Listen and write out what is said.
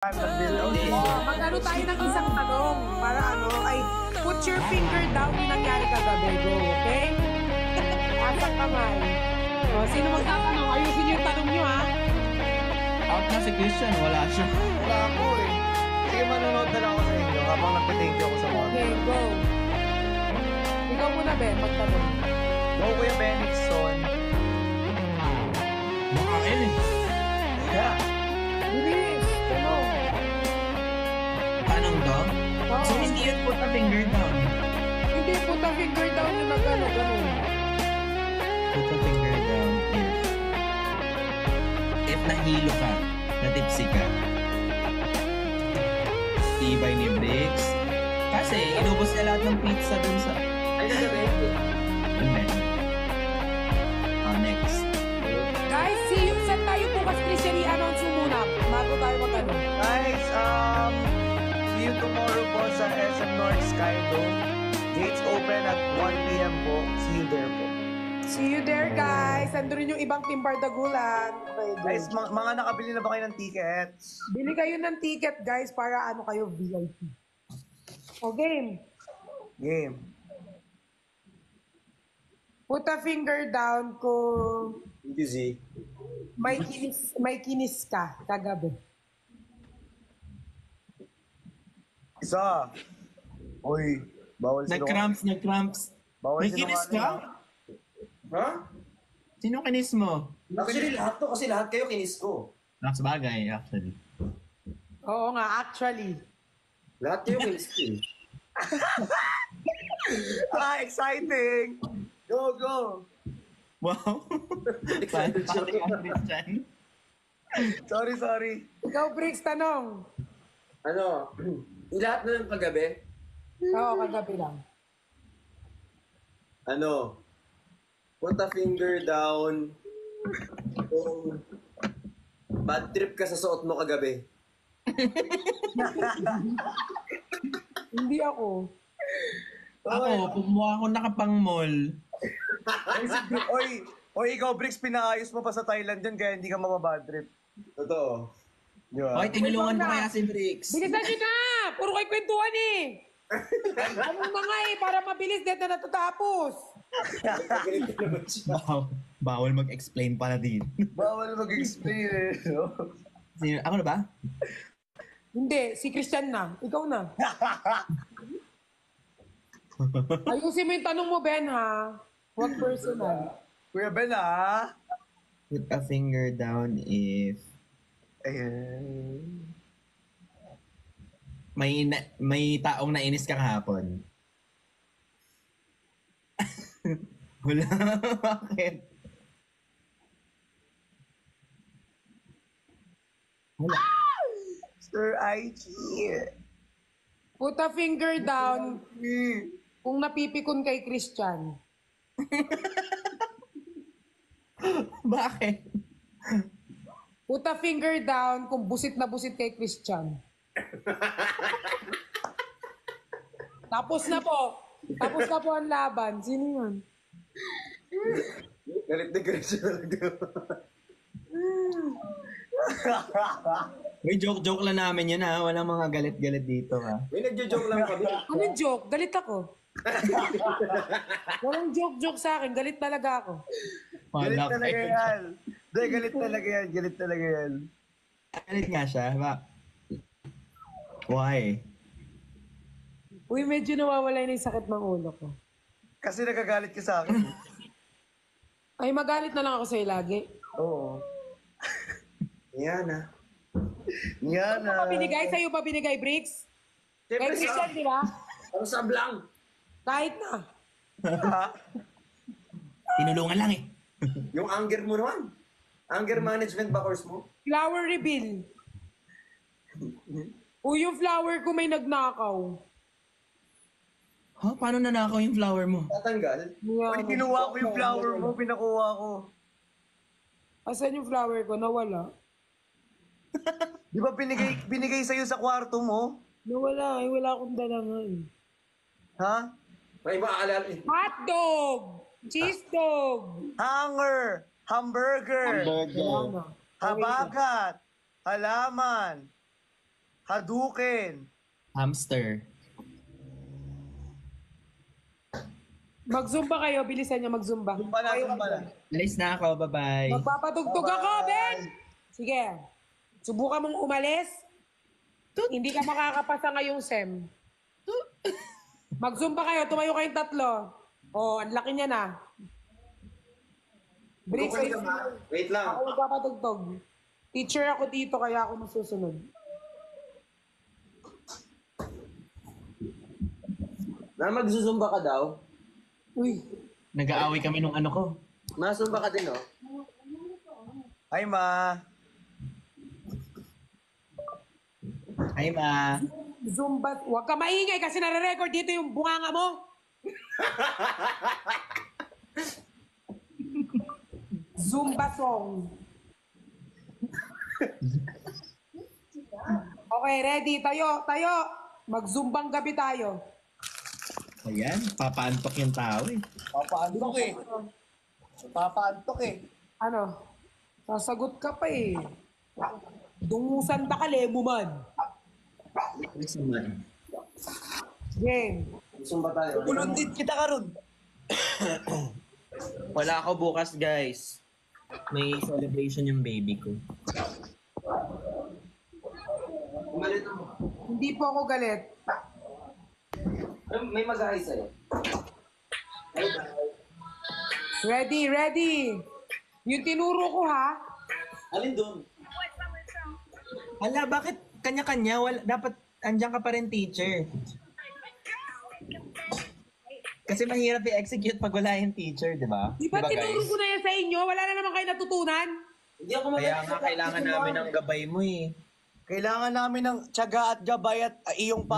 Mag-ano tayo ng isang tanong para put your finger down yung nangyari kagabi. Go, okay? Asang kamay. O, sino magtatanong? Ayusin niyo yung tanong niyo, ha? Out na si Christian, wala siya. Wala ako eh. Sige, manonood na lang ako sa inyo habang nagpa-thank you ako sa mga. Okay, go. Ikaw muna, Ben, magtanong. Go, Kuya Benixon. Makain eh. Yeah. Bilis, tanong. Tanong to? Oo. So hindi yun put a finger down. Hindi, put a finger down yung nag-ano, ganun. Put a finger down if nahilo ka, natipsy ka. Tibay ni Bricks. Kasi inubos niya lahat ng pizza dun sa... Ay, nagabi. Hindi. Next. Guys, see you. Saan tayo bukas, Christian? I-announce mo muna. Bago tayo mag-ano. Guys, see you tomorrow po sa SM North Sky Dome. Gates open at 1 p.m. po. See you there po. See you there, guys. Andun rin yung ibang Team Bardagulan. Okay, Guys, mga nakabili na ba kayo ng tickets? bili kayo ng ticket, guys, para ano kayo, VIP. O, game. Game. Put a finger down kung Easy. may kinis ka kagabi. Isa. Uy, bawal sila. Nag-cramps. Bawal May kinis sinungaling, ka? Ha? Sino kinis mo? Actually, lahat to kasi lahat kayo kinis ko. Nakasabagay, actually. Oo nga, actually. Lahat kayo kinis ko eh. exciting! Go, go! Wow. Excited siya. Christian. Sorry. Ikaw, Briggs, tanong. Ano? Lahat na ng kagabi? Oo, kagabi lang. Ano? Put a finger down kung bad trip ka sa suot mo kagabi. Hindi ako. Ako, pumuha ako nakapang-mall. Oy, ikaw, Bricks, pinaayos mo pa sa Thailand dyan kaya hindi ka mababad trip. Totoo. Di ba? Okay, tinulungan ko kaya si Bricks. Bilisan nyo na! Puro kayo kwentuhan eh! Ano na nga eh, para mabilis, dead na natatapos. Ganito naman siya. Bawal mag-explain pala din. Bawal mag-explain eh. No? Ako na ba? Hindi, si Christian na. Ikaw na. Ayusin mo yung tanong mo, Ben, ha? Huwag personal. Kuya Ben, ah. Put a finger down if Ayan. may taong nainis ka kahapon. Wala. Bakit? Wala. Sir IG. Put a finger down kung napipikon kay Christian. Bakit? Put a finger down kung busit na busit kay Christian. Tapos na po. Tapos na po ang laban. Sino yun? Galit na galit siya talaga. May joke-joke lang namin yun ha. Walang mga galit-galit dito ha. May nagjo-joke lang kami. Anong joke? Galit ako. Walang joke-joke sa akin. Galit talaga ako. Galit Malak. talaga yan. Hindi, galit talaga yan. Galit nga siya. Why? Uy, medyo nawawala na yung sakit ng ulo ko. Kasi nagagalit ka sa akin. Ay, magalit na lang ako sa'yo lagi. Oo. Yan ah. Yan Ano ba binigay? Sa'yo ba binigay, Bricks? Kay Siyempre Christian, di ba? Ano sa blank? Kahit na. Tinulungan lang eh. Yung anger mo naman. Anger management ba course mo? Flower reveal. Uy, yung flower ko may nagnakaw. Ha? Paano nanakaw yung flower mo? Tatanggal? Uy, kinuha ko yung flower mo, pinakuha ko. Asan yung flower ko? Nawala. Di ba binigay sa'yo sa kwarto mo? Nawala. Ay, wala akong dala nga eh. Ha? May maaalala eh. Hotdog! Cheese dog! Hanger! Hamburger! Wala na. Habagat! Halaman! Hadouken. Hamster. Mag-zumba kayo, bilisan niyo mag-zumba. Zumba na, zumba na. Alis na ako, bye-bye. Magpapatugtog ako, Ben! Sige. Subukan mong umalis. Hindi ka makakapasa ngayong SEM. Mag-zumba kayo, tumayo kayong tatlo. Oh, ang laki niya na. Break Tukan ka, ma. Wait lang. Ako magpapatugtog. Teacher ako dito, kaya ako masusunod. Na magsusumba ka daw. Uy. Nag-aaway kami nung ano ko. Masumba ka din, oh. Hi, ma. Hi, ma. Zumba. Huwag ka maingay kasi nare-record dito yung bunganga mo. Zumba song. Okay, ready. Tayo, tayo. Magzumbang gabi tayo. Ayan, papaantok yung tao eh. Papaantok eh. Papaantok eh. Ano? Sasagot ka pa eh. Dungusan ta ka, lemuman. Game. Sumba tayo. Ulun din kita karon. Wala ako bukas, guys. May celebration yung baby ko. Umalito mo. Hindi po ako galit. May mag-aay sa'yo. Ready, ready. Yung tinuro ko ha. Alin doon? Hala, bakit kanya-kanya? Dapat andyan ka pa rin, teacher. Kasi mahirap i-execute pag wala yung teacher, di ba? Di ba tinuro ko na yan sa inyo? Wala na naman kayo natutunan. Hindi ako Kaya nga kailangan namin ng gabay mo eh. Kailangan namin ng tiyaga at gabay at iyong